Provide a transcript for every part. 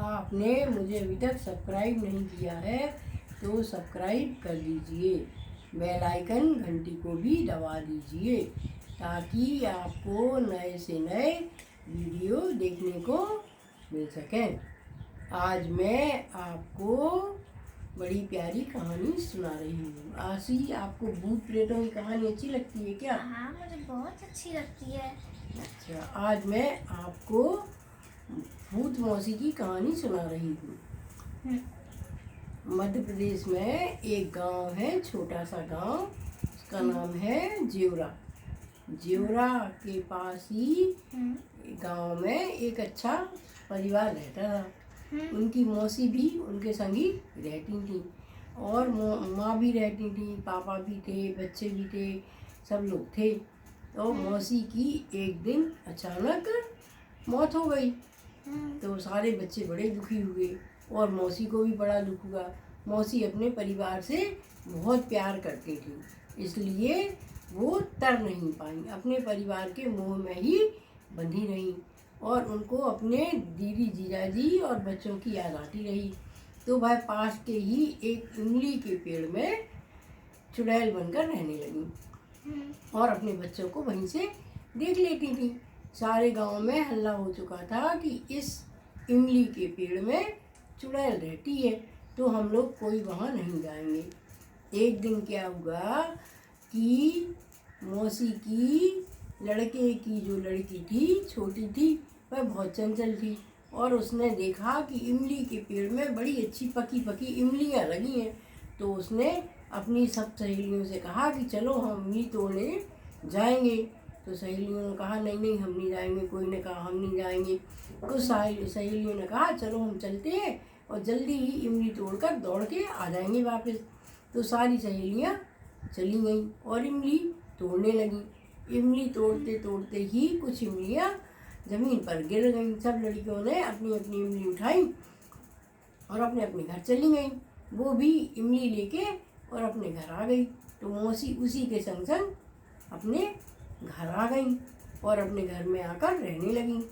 आपने मुझे अभी तक सब्सक्राइब नहीं किया है तो सब्सक्राइब कर लीजिए, बेल आइकन घंटी को भी दबा दीजिए ताकि आपको नए से नए वीडियो देखने को मिल सकें। आज मैं आपको बड़ी प्यारी कहानी सुना रही हूँ। आशी, आपको भूत प्रेतों की कहानी अच्छी लगती है क्या? हाँ, मुझे बहुत अच्छी लगती है। अच्छा, आज मैं आपको भूत मौसी की कहानी सुना रही हूँ। मध्य प्रदेश में एक गांव है, छोटा सा गांव, उसका नाम है जेवरा। जेवरा के पास ही गांव में एक अच्छा परिवार रहता था। उनकी मौसी भी उनके संग ही रहती थी और माँ भी रहती थी, पापा भी थे, बच्चे भी थे, सब लोग थे। तो मौसी की एक दिन अचानक मौत हो गई तो सारे बच्चे बड़े दुखी हुए और मौसी को भी बड़ा दुख हुआ। मौसी अपने परिवार से बहुत प्यार करती थी, इसलिए वो तर नहीं पाई, अपने परिवार के मोह में ही बंधी रही और उनको अपने दीदी जीजाजी और बच्चों की याद आती रही। तो वह पास के ही एक इमली के पेड़ में चुड़ैल बनकर रहने लगी और अपने बच्चों को वहीं से देख लेती थी। सारे गांव में हल्ला हो चुका था कि इस इमली के पेड़ में चुड़ैल रहती है, तो हम लोग कोई वहाँ नहीं जाएंगे। एक दिन क्या हुआ कि मौसी की लड़के की जो लड़की थी, छोटी थी, वह बहुत चंचल थी और उसने देखा कि इमली के पेड़ में बड़ी अच्छी पकी पकी इमलियाँ लगी हैं। तो उसने अपनी सब सहेलियों से कहा कि चलो हम इमली तोड़ने जाएंगे। तो सहेलियों ने कहा नहीं नहीं, हम नहीं जाएंगे। कोई ने कहा हम नहीं जाएंगे। कुछ सहेलियों ने कहा चलो हम चलते हैं और जल्दी ही इमली तोड़कर दौड़ के आ जाएंगे वापस। तो सारी सहेलियाँ चली गईं और इमली तोड़ने लगीं। इमली तोड़ते तोड़ते ही कुछ इमलियाँ ज़मीन पर गिर गईं। सब लड़कियों ने अपनी अपनी इमली उठाई और अपने अपने घर चली गईं। वो भी इमली लेके और अपने घर आ गई। तो मौसी उसी के संग संग अपने घर आ गई और अपने घर में आकर रहने लगी।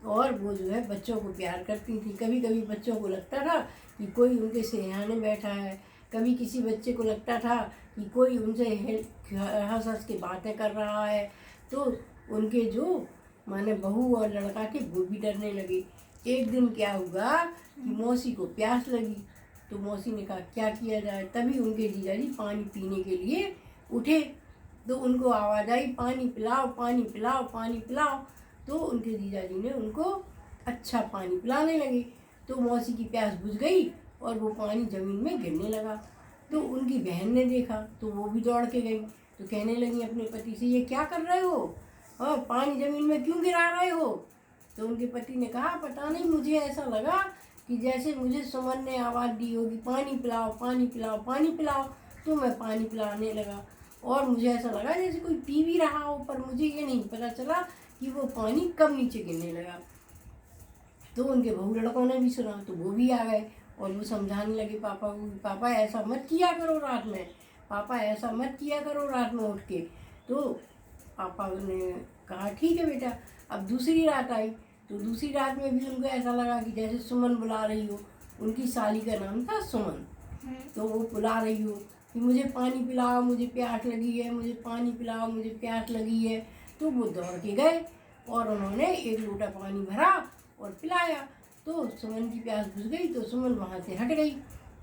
और वो जो है बच्चों को प्यार करती थी। कभी कभी बच्चों को लगता था कि कोई उनके सिरहाने बैठा है, कभी किसी बच्चे को लगता था कि कोई उनसे हंस हंस के बातें कर रहा है। तो उनके जो माने बहू और लड़का थे वो भी डरने लगे। एक दिन क्या हुआ कि मौसी को प्यास लगी तो मौसी ने कहा क्या किया जाए। तभी उनके जीजाजी पानी पीने के लिए उठे तो उनको आवाज़ आई पानी पिलाओ पानी पिलाओ पानी पिलाओ। तो उनके जीजाजी ने उनको अच्छा पानी पिलाने लगे। तो मौसी की प्यास बुझ गई और वो पानी ज़मीन में गिरने लगा। तो उनकी बहन ने देखा तो वो भी दौड़ के गई। तो कहने लगी अपने पति से ये क्या कर रहे हो और पानी ज़मीन में क्यों गिरा रहे हो। तो उनके पति ने कहा पता नहीं, मुझे ऐसा लगा कि जैसे मुझे सुमन ने आवाज़ दी होगी पानी पिलाओ पानी पिलाओ पानी पिलाओ, तो मैं पानी पिलाने लगा और मुझे ऐसा लगा जैसे कोई पी भी रहा हो, पर मुझे ये नहीं पता चला कि वो पानी कब नीचे गिरने लगा। तो उनके बहू लड़कों ने भी सुना तो वो भी आ गए और वो समझाने लगे पापा को, पापा ऐसा मत किया करो रात में, पापा ऐसा मत किया करो रात में उठ के। तो पापा ने कहा ठीक है बेटा। अब दूसरी रात आई तो दूसरी रात में भी उनको ऐसा लगा कि जैसे सुमन बुला रही हो। उनकी साली का नाम था सुमन। तो वो बुला रही हो कि मुझे पानी पिलाओ, मुझे प्यास लगी है, मुझे पानी पिलाओ, मुझे प्यास लगी है। तो वो दौड़ के गए और उन्होंने एक लोटा पानी भरा और पिलाया। तो सुमन की प्यास बुझ गई तो सुमन वहाँ से हट गई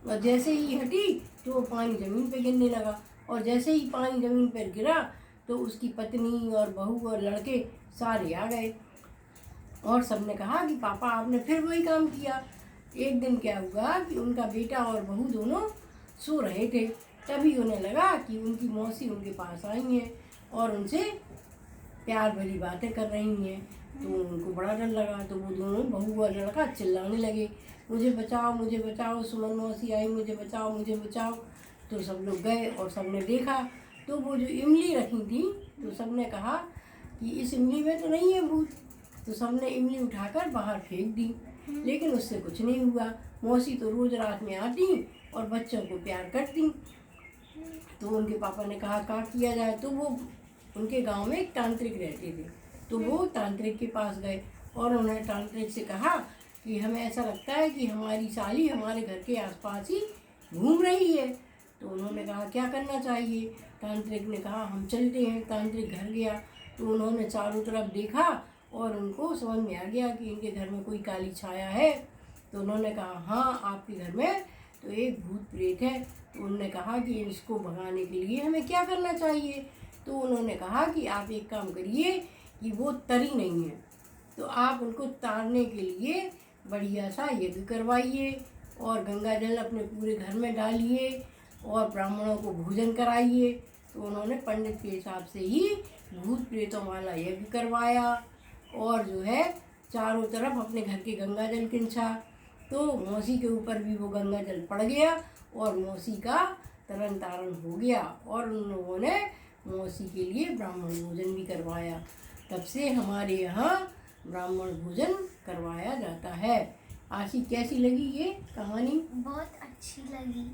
और जैसे ही हटी तो वो पानी ज़मीन पे गिरने लगा और जैसे ही पानी ज़मीन पर गिरा तो उसकी पत्नी और बहू और लड़के सारे आ गए और सबने कहा कि पापा आपने फिर वही काम किया। एक दिन क्या हुआ कि उनका बेटा और बहू दोनों सो रहे थे, तभी उन्हें लगा कि उनकी मौसी उनके पास आई हैं और उनसे प्यार भरी बातें कर रही हैं। तो उनको बड़ा डर लगा। तो वो दोनों बहू और लड़का चिल्लाने लगे मुझे बचाओ, सुमन मौसी आई, मुझे बचाओ मुझे बचाओ। तो सब लोग गए और सबने देखा तो वो जो इमली रखी थी तो सबने कहा कि इस इमली में तो नहीं है भूत। तो सबने इमली उठाकर बाहर फेंक दी, लेकिन उससे कुछ नहीं हुआ। मौसी तो रोज़ रात में आती और बच्चों को प्यार करती। तो उनके पापा ने कहा क्या किया जाए। तो वो उनके गांव में एक तांत्रिक रहते थे तो वो तांत्रिक के पास गए और उन्होंने तांत्रिक से कहा कि हमें ऐसा लगता है कि हमारी साली हमारे घर के आसपास ही घूम रही है। तो उन्होंने कहा क्या करना चाहिए। तांत्रिक ने कहा हम चलते हैं। तांत्रिक घर गया तो उन्होंने चारों तरफ देखा और उनको समझ में आ गया कि इनके घर में कोई काली छाया है। तो उन्होंने कहा हाँ आपके घर में तो एक भूत प्रेत है। तो उन्होंने कहा कि इसको भगाने के लिए हमें क्या करना चाहिए। तो उन्होंने कहा कि आप एक काम करिए कि वो तरी नहीं है तो आप उनको तारने के लिए बढ़िया सा यज्ञ करवाइए और गंगा जल अपने पूरे घर में डालिए और ब्राह्मणों को भोजन कराइए। तो उन्होंने पंडित के हिसाब से ही भूत प्रेतों वाला यज्ञ करवाया और जो है चारों तरफ अपने घर के गंगा जल खिंचा। तो मौसी के ऊपर भी वो गंगा जल पड़ गया और मौसी का तरन तारण हो गया और उन लोगों ने मौसी के लिए ब्राह्मण भोजन भी करवाया। तब से हमारे यहाँ ब्राह्मण भोजन करवाया जाता है। आशी कैसी लगी ये कहानी? बहुत अच्छी लगी।